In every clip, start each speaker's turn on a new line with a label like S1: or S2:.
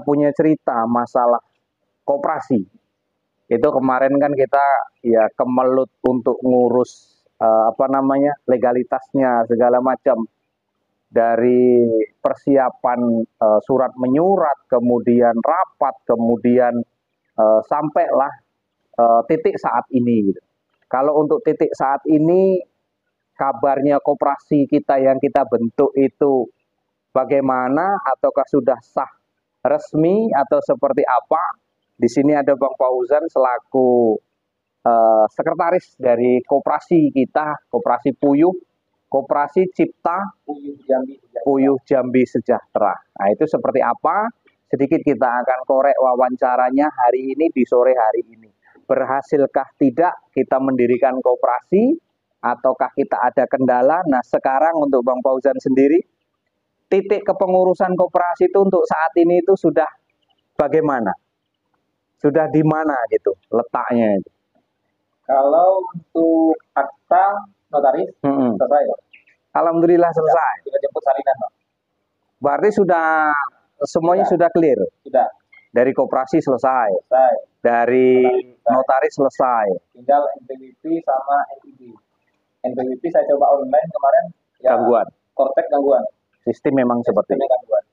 S1: punya cerita masalah koperasi. Itu kemarin kan kita ya kemelut untuk ngurus legalitasnya segala macam, dari persiapan surat menyurat, kemudian rapat, kemudian sampailah titik saat ini gitu. Kalau untuk titik saat ini, kabarnya koperasi kita yang kita bentuk itu bagaimana, ataukah sudah sah resmi atau seperti apa? Di sini ada Bang Fauzan selaku sekretaris dari koperasi kita, Koperasi Puyuh, Koperasi Cipta Puyuh Jambi Sejahtera. Nah, itu seperti apa? Sedikit kita akan korek wawancaranya hari ini di sore hari ini. Berhasilkah tidak kita mendirikan koperasi, ataukah kita ada kendala? Nah, sekarang untuk Bang Fauzan sendiri, titik kepengurusan koperasi itu untuk saat ini itu sudah bagaimana? Sudah di mana gitu letaknya itu?
S2: Kalau untuk akta notaris selesai, Pak.
S1: Alhamdulillah selesai.
S2: Sudah jemput salinan, Pak.
S1: Berarti semuanya sudah clear.
S2: Sudah.
S1: Dari koperasi selesai. Dari notaris selesai.
S2: Tinggal NPWP sama NIB. NPWP saya coba online kemarin. Ya,
S1: gangguan.
S2: Kortek gangguan.
S1: Sistem memang seperti itu.
S2: Gangguan.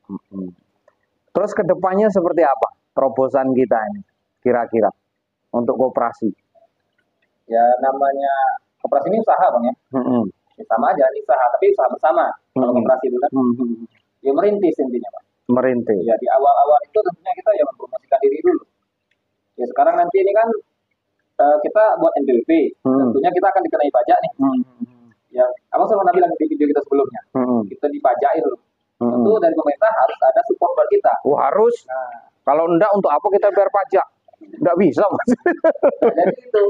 S1: Terus kedepannya seperti apa terobosan kita ini kira-kira untuk koperasi?
S2: Ya namanya koperasi ini usaha, Bang, ya. Ya, sama aja ini usaha, tapi usaha bersama. Kalau koperasi itu kan ya merintis intinya, Pak.
S1: Merintis.
S2: Ya di awal-awal itu tentunya kita ya mempromosikan diri dulu. Ya sekarang nanti ini kan kita buat NPWP, tentunya kita akan dikenai pajak nih. Ya, abang selalu bilang di video kita sebelumnya, kita dipajakin dulu. Tentu dari pemerintah harus ada support buat kita.
S1: Oh, harus. Nah, kalau enggak, untuk apa kita bayar pajak? Enggak bisa, Mas.
S2: Jadi itu.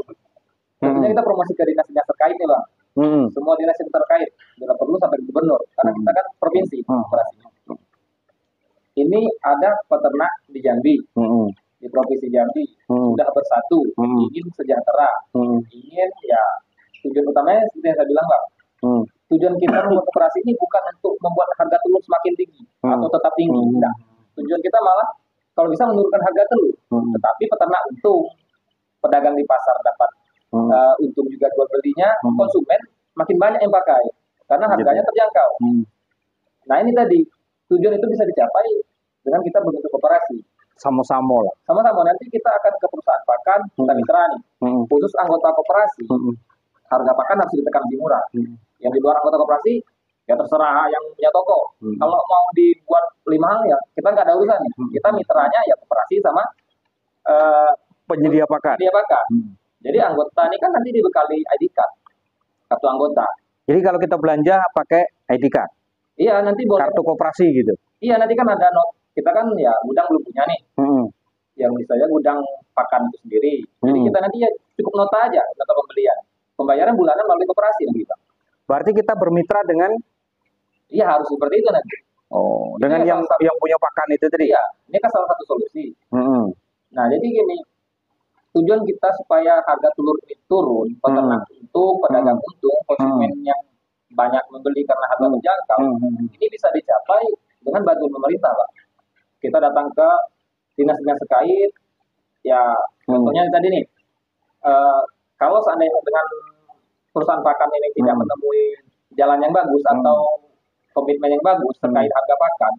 S2: Tentunya kita promosi ke dinas-dinas terkait nih, Bang. Semua dinas yang terkait, bila perlu sampai gubernur, karena kita kan provinsi operasinya. Ini ada peternak di Jambi, di provinsi Jambi, sudah bersatu, ingin sejahtera, ingin ya tujuan utamanya seperti yang saya bilang, Bang. Tujuan kita membuat koperasi ini bukan untuk membuat harga telur semakin tinggi atau tetap tinggi, enggak. Tujuan kita malah kalau bisa menurunkan harga telur, tetapi peternak untung, pedagang di pasar dapat untung juga jual belinya, konsumen makin banyak yang pakai karena harganya terjangkau. Nah ini tadi tujuan itu bisa dicapai dengan kita bentuk koperasi.
S1: Sama-sama lah.
S2: Sama-sama, nanti kita akan ke perusahaan pakan, kita mitra nih, khusus anggota koperasi. Harga pakan harus ditekan lebih murah. Yang di luar anggota koperasi ya terserah yang punya toko. Kalau mau dibuat lebih mahal ya kita nggak ada urusan. Kita mitranya ya koperasi sama
S1: penyedia pakan.
S2: Jadi anggota ini kan nanti dibekali ID card, kartu anggota.
S1: Jadi kalau kita belanja pakai ID card?
S2: Iya, nanti boleh.
S1: Kartu koperasi gitu?
S2: Iya, nanti kan ada kita kan ya gudang belum punya nih. Yang misalnya gudang pakan itu sendiri. Jadi kita nanti ya cukup nota aja, nota pembelian. Pembayaran bulanan melalui koperasi nanti, Pak.
S1: Berarti kita bermitra dengan?
S2: Iya, harus seperti itu nanti.
S1: Oh, dengan yang punya pakan itu tadi?
S2: Iya, ini kan salah satu solusi. Nah, jadi gini, tujuan kita supaya harga telur ini turun, peternak untung, pedagang untung, konsumen yang banyak membeli karena harga terjangkau, ini bisa dicapai dengan bantuan pemerintah, Pak. Kita datang ke dinas-dinas terkait, ya contohnya tadi nih, kalau seandainya dengan perusahaan pakan ini tidak menemui jalan yang bagus atau komitmen yang bagus terkait harga pakan,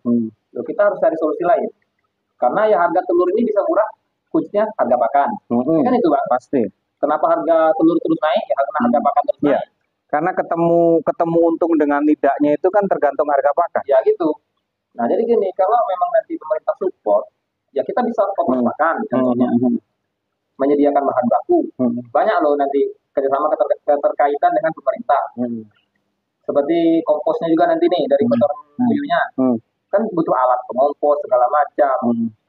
S2: kita harus cari solusi lain. Karena ya harga telur ini bisa murah, khususnya harga pakan. Kan itu, Bang.
S1: Pasti.
S2: Kenapa harga telur terus naik? Ya karena harga pakan terus naik.
S1: Karena ketemu untung dengan tidaknya itu kan tergantung harga pakan.
S2: Ya gitu. Nah jadi gini, kalau memang nanti pemerintah support, ya kita bisa fokus pakan, contohnya menyediakan bahan baku. Banyak loh nanti kerjasama keterkaitan dengan pemerintah. Seperti komposnya juga nanti nih dari kotoran puyuhnya. Kan butuh alat pengompos segala macam,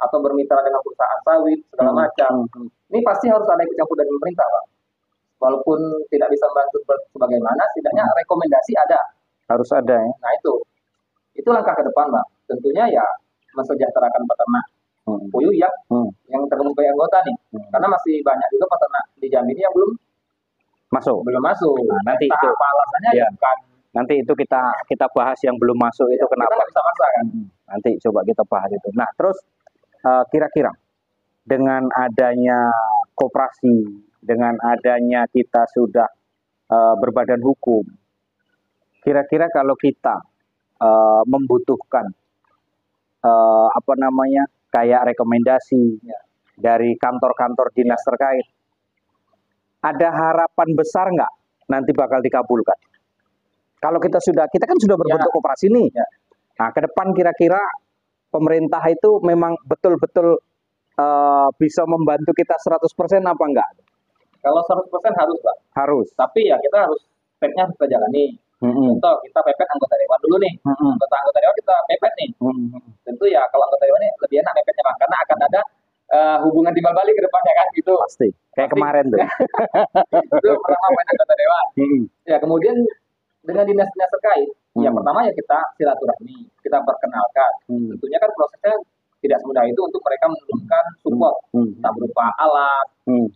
S2: atau bermitra dengan perusahaan sawit segala macam. Ini pasti harus ada kecampur dari pemerintah, Pak. Walaupun tidak bisa membantu sebagaimana, setidaknya rekomendasi ada.
S1: Harus ada ya.
S2: Nah itu langkah ke depan, Pak. Tentunya ya mensejahterakan peternak puyuh yang tergabung sebagai anggota nih. Karena masih banyak juga peternak di Jambi ini yang belum masuk.
S1: Nah, nanti
S2: entah
S1: itu
S2: apa alasannya ya bukan
S1: Nanti itu kita bahas yang belum masuk itu kenapa?
S2: Kita nggak bisa maksa kan.
S1: Nanti coba kita bahas itu. Nah, terus kira-kira dengan adanya koperasi, dengan adanya kita sudah berbadan hukum, kira-kira kalau kita membutuhkan kayak rekomendasi dari kantor-kantor dinas terkait, ada harapan besar nggak nanti bakal dikabulkan? Kalau kita kan sudah berbentuk koperasi nih. Nah, ke depan kira-kira pemerintah itu memang betul-betul bisa membantu kita 100% apa enggak?
S2: Kalau 100% harus, Pak.
S1: Harus.
S2: Tapi ya kita harus speknya harus kita jalani. Contoh, kita pepet anggota dewan dulu nih. Anggota dewan kita pepet nih. Tentu ya kalau anggota dewan ini lebih enak pepetnya, Bang, karena akan ada hubungan timbal balik ke depannya kan gitu.
S1: Pasti. Kayak kemarin tuh.
S2: Itu pertama main anggota dewan. Ya, kemudian dengan dinas-dinas terkait, ya pertama ya kita silaturahmi, kita perkenalkan. Tentunya kan prosesnya tidak semudah itu untuk mereka menurunkan support, tak berupa alat.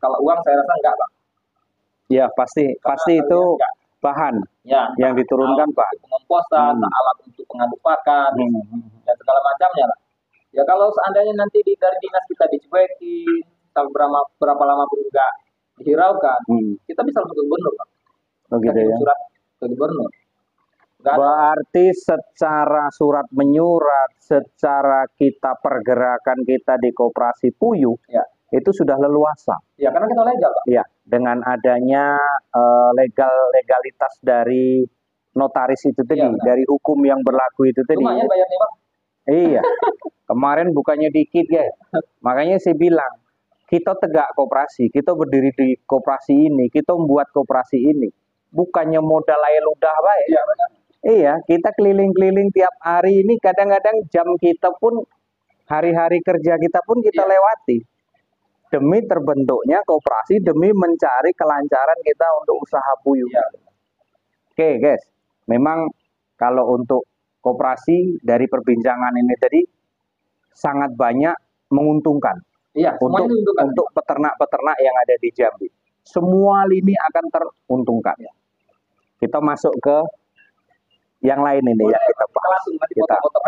S2: Kalau uang saya rasa enggak, Bang.
S1: Ya pasti itu bahan yang diturunkan, Pak.
S2: Pengomposan, alat untuk pengaduk pakan, dan segala macamnya lah. Ya kalau seandainya nanti dari dinas kita dicuekin, sampai berapa lama pun enggak dihiraukan, kita bisa langsung ke gubernur, Pak.
S1: Begitu ya.
S2: Surat ke gubernur.
S1: Berarti secara surat menyurat, secara kita pergerakan kita di koperasi Puyuh, itu sudah leluasa.
S2: Ya, karena kita legal, Pak.
S1: Ya, dengan adanya legalitas dari notaris itu tadi, dari hukum yang berlaku itu tadi.
S2: Lumayan bayarnya, Pak.
S1: Iya. Kemarin bukannya dikit ya. Makanya saya bilang, kita tegak koperasi, kita berdiri di koperasi ini, kita membuat koperasi ini. Bukannya modal air ludah baik.
S2: Iya, benar.
S1: Iya, kita keliling-keliling tiap hari ini, kadang-kadang jam kita pun, hari-hari kerja kita pun kita lewati. Demi terbentuknya koperasi, demi mencari kelancaran kita untuk usaha Puyuh. Oke, guys. Memang kalau untuk koperasi dari perbincangan ini tadi sangat banyak menguntungkan.
S2: Iya,
S1: untuk peternak-peternak yang ada di Jambi. Semua lini akan teruntungkan. Kita masuk ke yang lain ini ya, kita
S2: langsung nanti potong-potong.